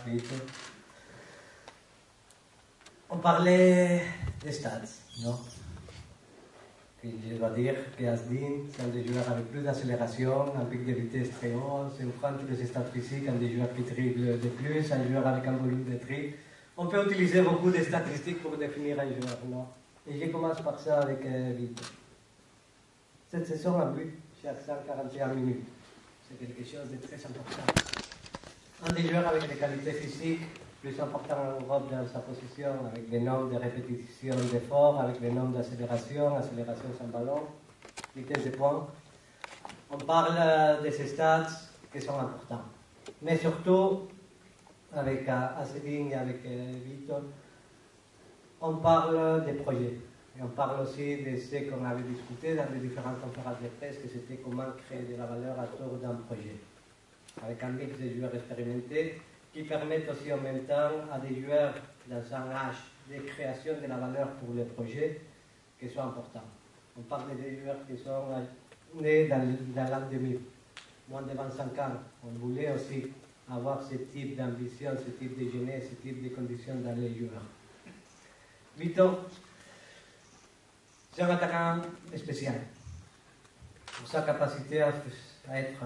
Vitor. On parlait des stats, non? Et je dois dire que Asdin, c'est un des joueurs avec plus d'accélération, un pic de vitesse très haut, c'est un prend tous les stats physiques, un des joueurs qui dribble de plus, un joueur avec un volume de tri. On peut utiliser beaucoup de statistiques pour définir un joueur, non? Et je commence par ça avec Vitor. Cette saison, un but chaque 141 minutes. C'est quelque chose de très important. Un des joueurs avec des qualités physiques plus importantes en Europe dans sa position, avec le nombre de répétitions d'efforts, avec le nombre d'accélérations, accélération sans ballon, vitesse de pointe. On parle de ces stats qui sont importants. Mais surtout, avec Assedin et avec Vitor, on parle des projets. Et on parle aussi de ce qu'on avait discuté dans les différentes conférences de presse, que c'était comment créer de la valeur autour d'un projet. Avec un mix de joueurs expérimentés qui permettent aussi en même temps à des joueurs dans un âge de création de la valeur pour les projets qui sont importants. On parle des joueurs qui sont nés dans l'an 2000, moins de 25 ans. On voulait aussi avoir ce type d'ambition, ce type de jeunesse, ce type de conditions dans les joueurs. Vitor, c'est un attaquant spécial. Pour sa capacité à être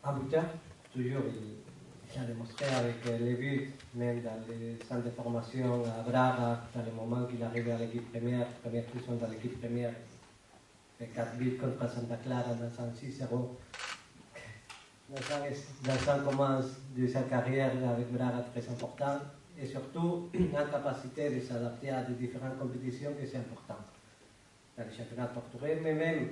un buteur, toujours il a démontré avec les buts, même dans les centres de formation à Braga, dans le moment qu'il arrivait à l'équipe première saison dans l'équipe première, il fait 4 buts contre Santa Clara dans un 6-0. Dans un commence de sa carrière avec Braga très important, et surtout la capacité de s'adapter à des différentes compétitions que c'est important. Dans le championnat portugais, mais même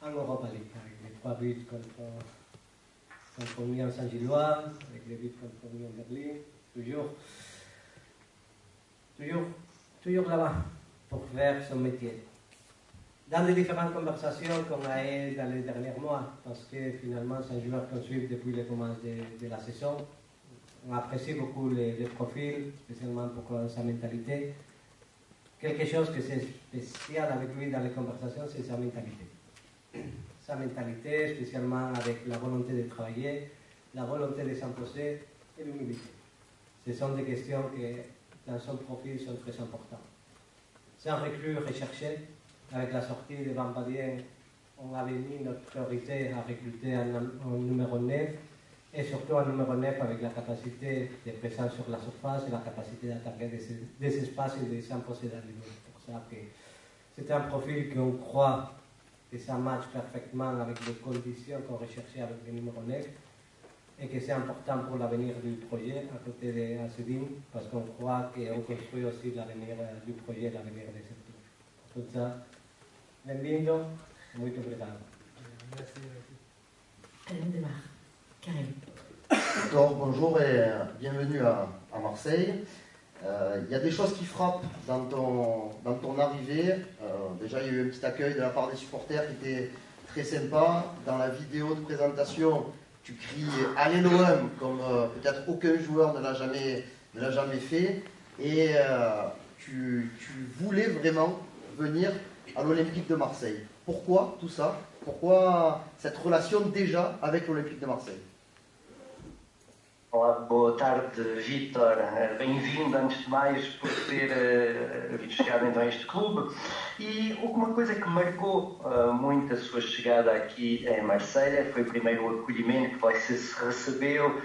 en Europa League, avec les 3 buts contre Union Saint-Gilloise, avec les buts contre Union Berlin, toujours là-bas pour faire son métier. Dans les différentes conversations qu'on a eues dans les derniers mois, parce que finalement c'est un joueur qu'on suit depuis le commencement de la saison, on apprécie beaucoup les profils, spécialement pour sa mentalité. Quelque chose que c'est spécial avec lui dans les conversations, c'est sa mentalité. Sa mentalité, spécialement avec la volonté de travailler, la volonté de s'imposer et l'humilité. Ce sont des questions qui, dans son profil, sont très importantes. C'est un recrue recherché. Avec la sortie de Van Badien, on avait mis notre priorité à recruter un numéro 9 et surtout un numéro 9 avec la capacité de présence sur la surface et la capacité d'attaquer des espaces et de s'imposer dans les lignes. C'est pour ça que c'est un profil qu'on croit que ça matche parfaitement avec les conditions qu'on recherchait avec le numéro 9 et que c'est important pour l'avenir du projet à côté de Assedin parce qu'on croit qu'on construit aussi l'avenir du projet, l'avenir de cette équipe. Pour tout ça, bienvenido, muito obrigado. Merci. Allez, on démarre. Karim. Alors, bonjour et bienvenue à Marseille. Il y a des choses qui frappent dans ton arrivée. Déjà, il y a eu un petit accueil de la part des supporters qui était très sympa. Dans la vidéo de présentation, tu cries « Allez l'OM » comme peut-être aucun joueur ne l'a jamais fait. Et tu voulais vraiment venir à l'Olympique de Marseille. Pourquoi tout ça? Pourquoi cette relation déjà avec l'Olympique de Marseille? Olá, boa tarde, Vítor. Bem-vindo, antes de mais, por ter chegado então a este clube. E uma coisa que marcou muito a sua chegada aqui em Marselha foi primeiro o acolhimento que você recebeu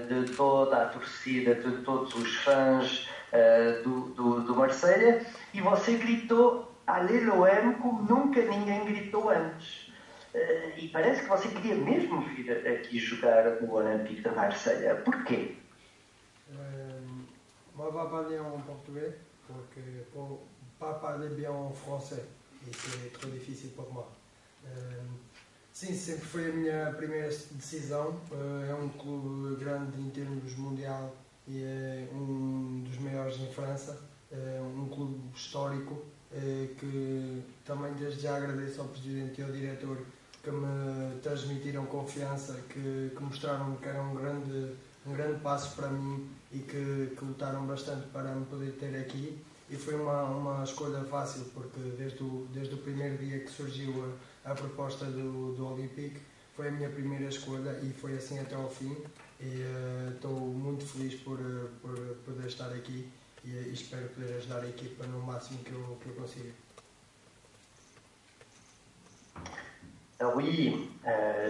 de toda a torcida, de todos os fãs do Marselha, e você gritou Allez l'OM como nunca ninguém gritou antes. E parece que você queria mesmo vir aqui jogar no Olympique de Marseille. Porquê? Moi, je vais parler en portugais pour pas parler bien en français. E c'est trop difficile pour moi. Sim, sempre foi a minha primeira decisão. É um clube grande em termos mundial e é um dos maiores em França. É um clube histórico que também desde já agradeço ao Presidente e ao Diretor que me transmitiram confiança, que mostraram que era um grande passo para mim e que lutaram bastante para me poder ter aqui. E foi uma escolha fácil, porque desde o primeiro dia que surgiu a proposta do Olympique, foi a minha primeira escolha e foi assim até ao fim. E estou muito feliz estar aqui e espero poder ajudar a equipa no máximo que eu consiga. Alors oui,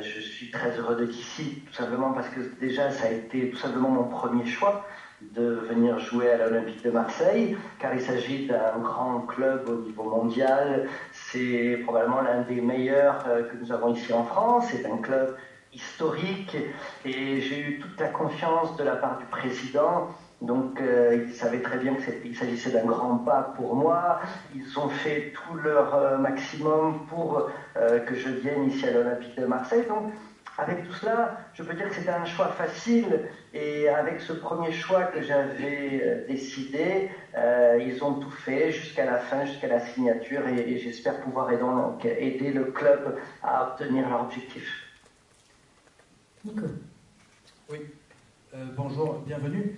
je suis très heureux d'être ici, tout simplement parce que déjà ça a été tout simplement mon premier choix de venir jouer à l'Olympique de Marseille, car il s'agit d'un grand club au niveau mondial. C'est probablement l'un des meilleurs que nous avons ici en France. C'est un club historique et j'ai eu toute la confiance de la part du président. Donc ils savaient très bien qu'il s'agissait d'un grand pas pour moi. Ils ont fait tout leur maximum pour que je vienne ici à l'Olympique de Marseille. Donc avec tout cela, je peux dire que c'était un choix facile. Et avec ce premier choix que j'avais décidé, ils ont tout fait jusqu'à la fin, jusqu'à la signature. Et j'espère pouvoir aider le club à obtenir leur objectif. Nico. Oui, bonjour, bienvenue.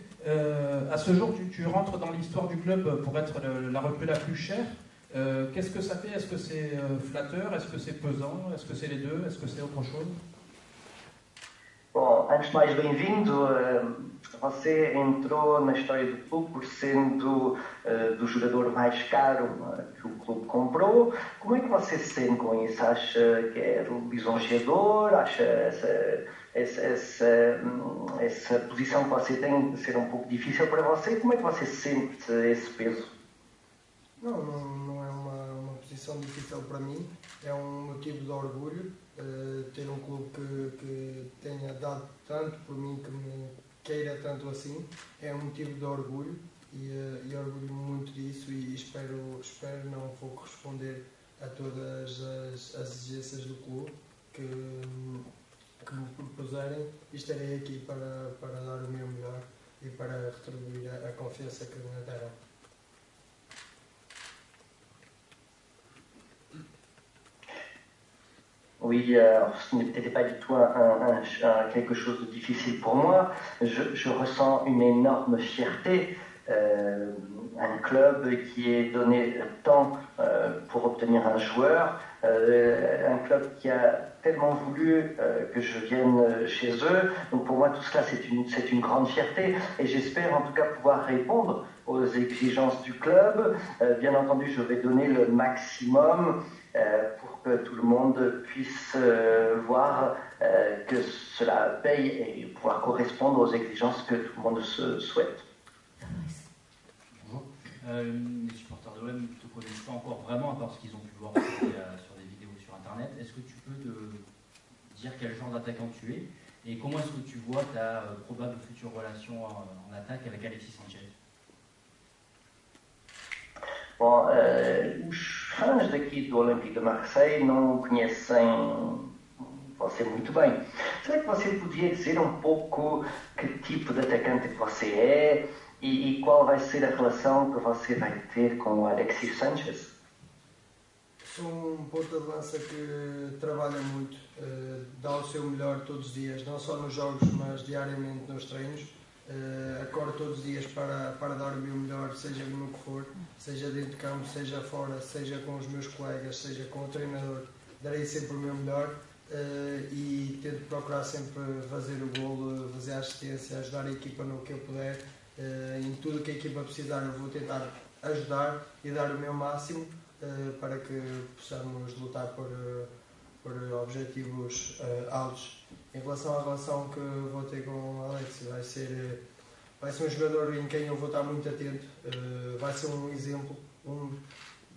À ce jour, tu rentres dans l'histoire du club pour être la recrue la plus chère. Qu'est-ce que ça fait? Est-ce que c'est flatteur? Est-ce que c'est pesant? Est-ce que c'est les deux? Est-ce que c'est autre chose? Bom, antes de mais, bem-vindo. Você entrou na história do clube por sendo do jogador mais caro que o clube comprou. Como é que você se sente com isso? Acha que é lisonjeador? Acha essa posição que você tem de ser um pouco difícil para você? Como é que você sente esse peso? Não é uma posição difícil para mim, é um motivo de orgulho ter um clube que tenha dado tanto por mim, que me queira tanto assim, é um motivo de orgulho e orgulho-me muito disso e espero não vou corresponder a todas as exigências do clube que me propuserem e estarei aqui para dar o meu melhor e para retribuir a confiança que me deram. Oui, ce n'était pas du tout quelque chose de difficile pour moi. Je ressens une énorme fierté. Un club qui est donné tant pour obtenir un joueur, un club qui a tellement voulu que je vienne chez eux. Donc pour moi tout cela c'est une grande fierté et j'espère en tout cas pouvoir répondre aux exigences du club. Bien entendu je vais donner le maximum pour que tout le monde puisse voir que cela paye et pouvoir correspondre aux exigences que tout le monde se souhaite. Bonjour. Les supporters de l'OM ne te connaissent pas encore vraiment, parce qu'ils ont pu voir sur des vidéos sur Internet. Est-ce que tu peux te dire quel genre d'attaquant tu es et comment est-ce que tu vois ta probable future relation en attaque avec Alexis Sanchez? Bom, os fãs daqui do Olympique de Marseille não conhecem você muito bem. Será que você podia dizer um pouco que tipo de atacante que você é e qual vai ser a relação que você vai ter com o Alexis Sanchez? Sou um ponta de lança que trabalha muito, dá o seu melhor todos os dias, não só nos jogos, mas diariamente nos treinos. Acordo todos os dias para dar o meu melhor, seja no que for, seja dentro de campo, seja fora, seja com os meus colegas, seja com o treinador, darei sempre o meu melhor e tento procurar sempre fazer o golo, fazer a assistência, ajudar a equipa no que eu puder, em tudo que a equipa precisar eu vou tentar ajudar e dar o meu máximo para que possamos lutar por objetivos altos. Em relação à relação que vou ter com o Alex, vai ser um jogador em quem eu vou estar muito atento, vai ser um exemplo, um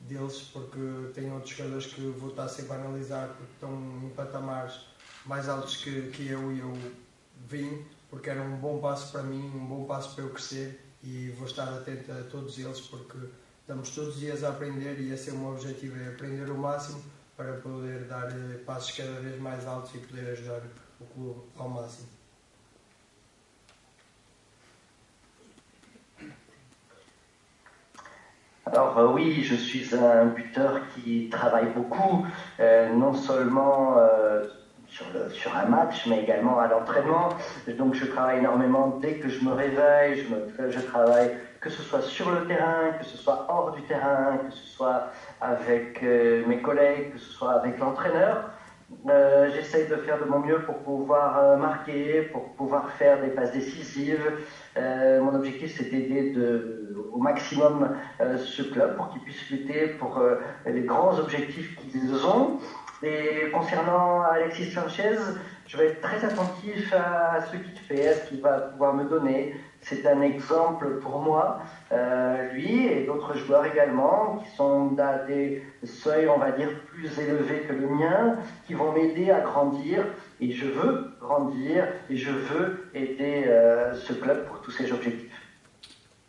deles, porque tem outros jogadores que vou estar sempre a analisar, porque estão em patamares mais altos que eu e eu vim, porque era um bom passo para mim, um bom passo para eu crescer e vou estar atento a todos eles, porque estamos todos os dias a aprender e esse é o meu objetivo, é aprender o máximo para poder dar passos cada vez mais altos e poder ajudar o clube ao máximo. Alors oui, je suis un buteur qui travaille beaucoup, non seulement sur un match, mais également à l'entraînement. Donc je travaille énormément dès que je me réveille, je travaille que ce soit sur le terrain, que ce soit hors du terrain, que ce soit avec mes collègues, que ce soit avec l'entraîneur. J'essaye de faire de mon mieux pour pouvoir marquer, pour pouvoir faire des passes décisives. Mon objectif, c'est d'aider au maximum ce club pour qu'ils puissent lutter pour les grands objectifs qu'ils ont. Et concernant Alexis Sanchez, je vais être très attentif à ce qu'il fait, à ce qu'il va pouvoir me donner. C'est un exemple pour moi, lui et d'autres joueurs également, qui sont à des seuils, on va dire, plus élevés que le mien, qui vont m'aider à grandir. Et je veux grandir et je veux aider ce club pour tous ses objectifs.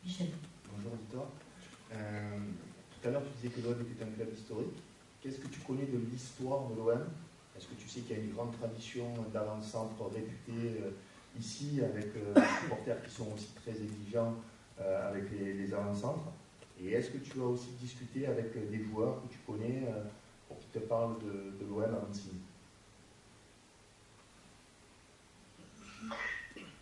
Michel. Bonjour Victor. Tout à l'heure, tu disais que l'OM était un club historique. Qu'est-ce que tu connais de l'histoire de l'OM? Est-ce que tu sais qu'il y a une grande tradition d'avant-centre réputé ici, avec des supporters qui sont aussi très exigeants avec les avant-centres? Et est-ce que tu as aussi discuté avec des joueurs que tu connais pour qu'ils te parlent de l'OM avant de signer?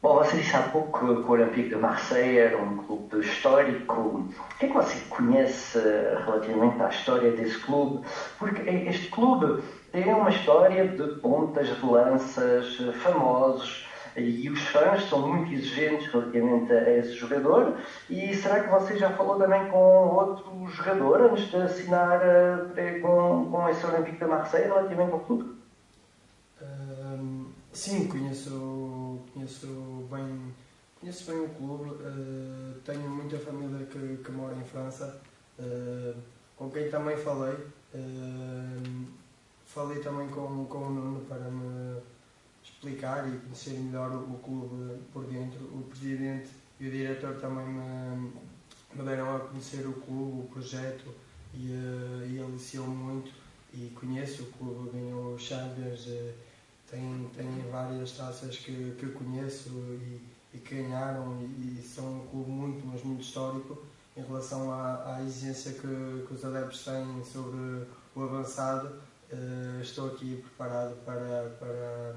Bom, você disse há pouco que o Olympique de Marseille era clube histórico. O que é que você conhece relativamente à história desse clube? Porque este clube tem uma história de pontas de lanças famosos e os fãs são muito exigentes relativamente a esse jogador. E será que você já falou também com outro jogador antes de assinar com esse Olympique de Marseille relativamente ao clube? Sim, conheço bem o clube, tenho muita família que mora em França, com quem também falei. Falei também com o Nuno para me explicar e conhecer melhor o clube por dentro. O presidente e o diretor também me deram a conhecer o clube, o projeto, e aliciou-me muito. E conheço o clube, ganhou Champions, tem várias taças que conheço e que ganharam, e são um clube muito, mas muito histórico em relação à exigência que os adeptos têm sobre o avançado. Estou aqui preparado para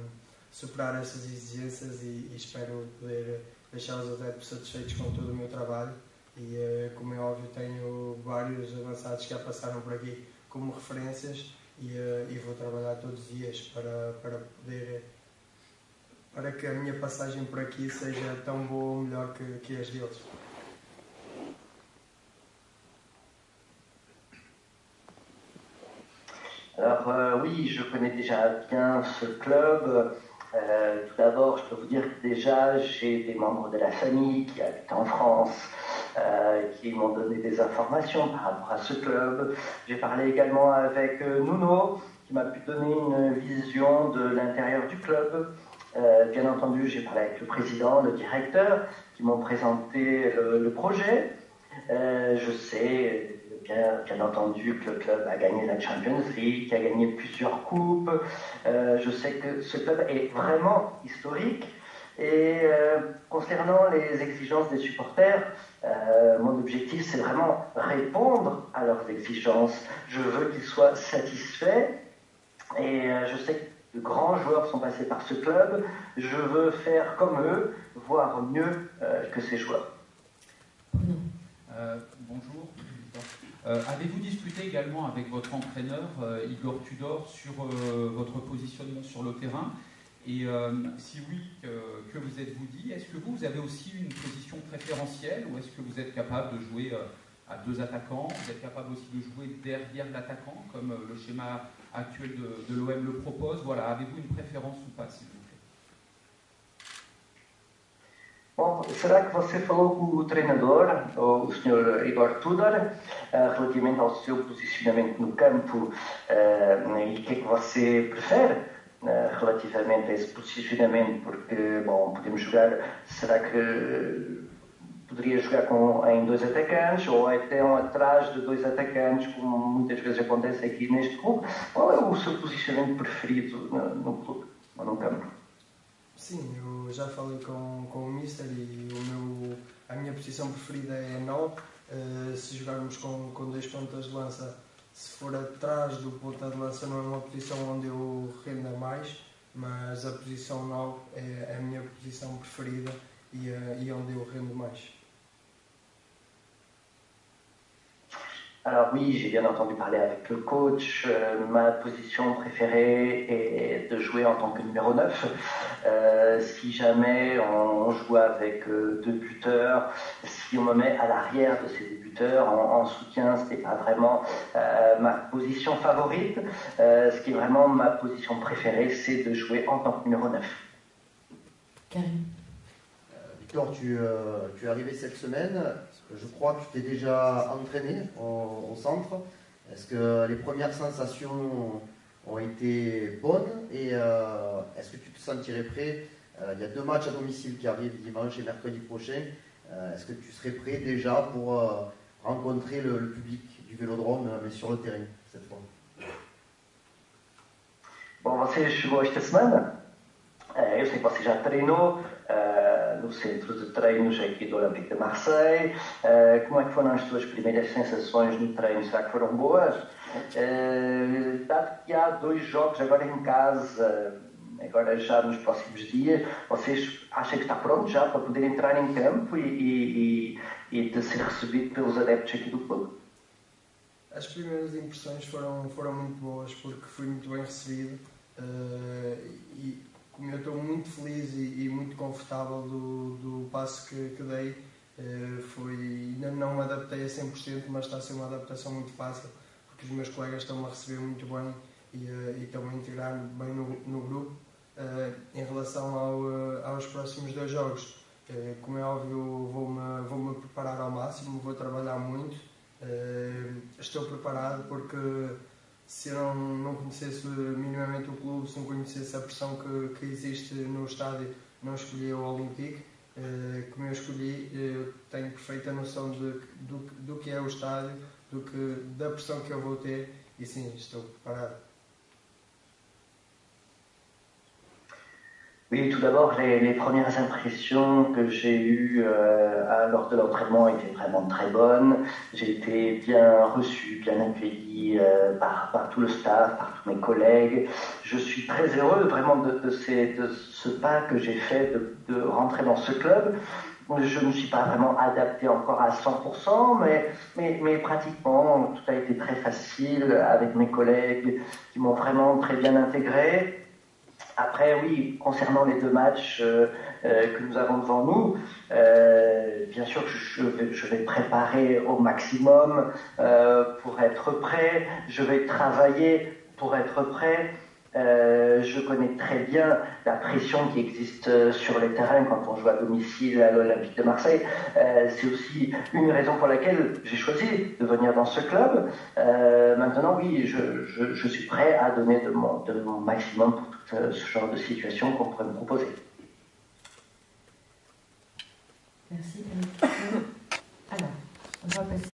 superar essas exigências e espero poder deixar os adeptos satisfeitos com todo o meu trabalho. E, como é óbvio, tenho vários avançados que já passaram por aqui como referências. E vou trabalhar todos os dias para que a minha passagem por aqui seja tão boa ou melhor que as deles. Alors oui, je connais déjà bien ce club. Tout d'abord, je peux vous dire que déjà j'ai des membres de la famille qui habitent en France, qui m'ont donné des informations par rapport à ce club. J'ai parlé également avec Nuno, qui m'a pu donner une vision de l'intérieur du club. Bien entendu, j'ai parlé avec le président, le directeur, qui m'ont présenté le projet. Je sais bien entendu que le club a gagné la Champions League, qui a gagné plusieurs coupes. Je sais que ce club est vraiment historique. Et concernant les exigences des supporters, mon objectif, c'est vraiment répondre à leurs exigences. Je veux qu'ils soient satisfaits. Et je sais que de grands joueurs sont passés par ce club. Je veux faire comme eux, voire mieux que ces joueurs. Bonjour. Avez-vous discuté également avec votre entraîneur, Igor Tudor, sur votre positionnement sur le terrain? Et si oui, que vous êtes-vous dit? Est-ce que vous avez aussi une position préférentielle, ou est-ce que vous êtes capable de jouer à deux attaquants? Vous êtes capable aussi de jouer derrière l'attaquant, comme le schéma actuel de l'OM le propose? Voilà, avez-vous une préférence ou pas, s'il vous plaît? Bom, será que você falou com o treinador, o Sr. Igor Tudor, relativamente ao seu posicionamento no campo, e o que é que você prefere relativamente a esse posicionamento? Porque, bom, podemos jogar, será que poderia jogar em dois atacantes, ou até atrás de dois atacantes, como muitas vezes acontece aqui neste clube? Qual é o seu posicionamento preferido no clube, ou no campo? Sim, eu já falei com o Mister e a minha posição preferida é 9. Se jogarmos com dois pontas de lança, se for atrás do ponta de lança, não é uma posição onde eu renda mais, mas a posição 9 é a minha posição preferida e onde eu rendo mais. Alors oui, j'ai bien entendu parler avec le coach. Ma position préférée est de jouer en tant que numéro 9. Si jamais on joue avec deux buteurs, si on me met à l'arrière de ces deux buteurs en soutien, ce n'est pas vraiment ma position favorite. Ce qui est vraiment ma position préférée, c'est de jouer en tant que numéro 9. Karim. Victor, tu es arrivé cette semaine. Je crois que tu t'es déjà entraîné au centre. Est-ce que les premières sensations ont été bonnes et est-ce que tu te sentirais prêt? Il y a 2 matchs à domicile qui arrivent dimanche et mercredi prochain. Est-ce que tu serais prêt déjà pour rencontrer le public du Vélodrome, mais sur le terrain cette fois? Bom, você chegou esta semana. Eu sei que você já treinou no centro de treinos aqui do Olympique de Marseille. Como é que foram as suas primeiras sensações no treino? Será que foram boas? Dado que há 2 jogos agora em casa, agora já nos próximos dias, vocês acham que está pronto já para poder entrar em campo e de ser recebido pelos adeptos aqui do clube? As primeiras impressões foram muito boas porque fui muito bem recebido e como eu estou muito feliz e muito confortável do passo que dei, ainda não me adaptei a 100%, mas está a ser uma adaptação muito fácil porque os meus colegas estão-me a receber muito bem e estão-me a integrar bem no grupo. Em relação aos próximos 2 jogos, como é óbvio, vou-me preparar ao máximo, vou trabalhar muito. Estou preparado porque se eu não conhecesse minimamente o clube, se não conhecesse a pressão que existe no estádio, não escolhi o Olympique. Como eu escolhi, eu tenho perfeita noção do que é o estádio, da pressão que eu vou ter e sim, estou preparado. Oui, tout d'abord, les premières impressions que j'ai eues lors de l'entraînement étaient vraiment très bonnes. J'ai été bien reçu, bien accueilli par tout le staff, par tous mes collègues. Je suis très heureux vraiment de ce pas que j'ai fait de rentrer dans ce club. Je ne me suis pas vraiment adapté encore à 100%, mais pratiquement tout a été très facile avec mes collègues qui m'ont vraiment très bien intégré. Après, oui, concernant les 2 matchs que nous avons devant nous, bien sûr que je vais préparer au maximum pour être prêt. Je vais travailler pour être prêt. Je connais très bien la pression qui existe sur les terrains quand on joue à domicile à l'Olympique de Marseille. C'est aussi une raison pour laquelle j'ai choisi de venir dans ce club. Maintenant, oui, je suis prêt à donner de mon maximum pour tout ce genre de situation qu'on pourrait me proposer. Merci. Alors, on va passer.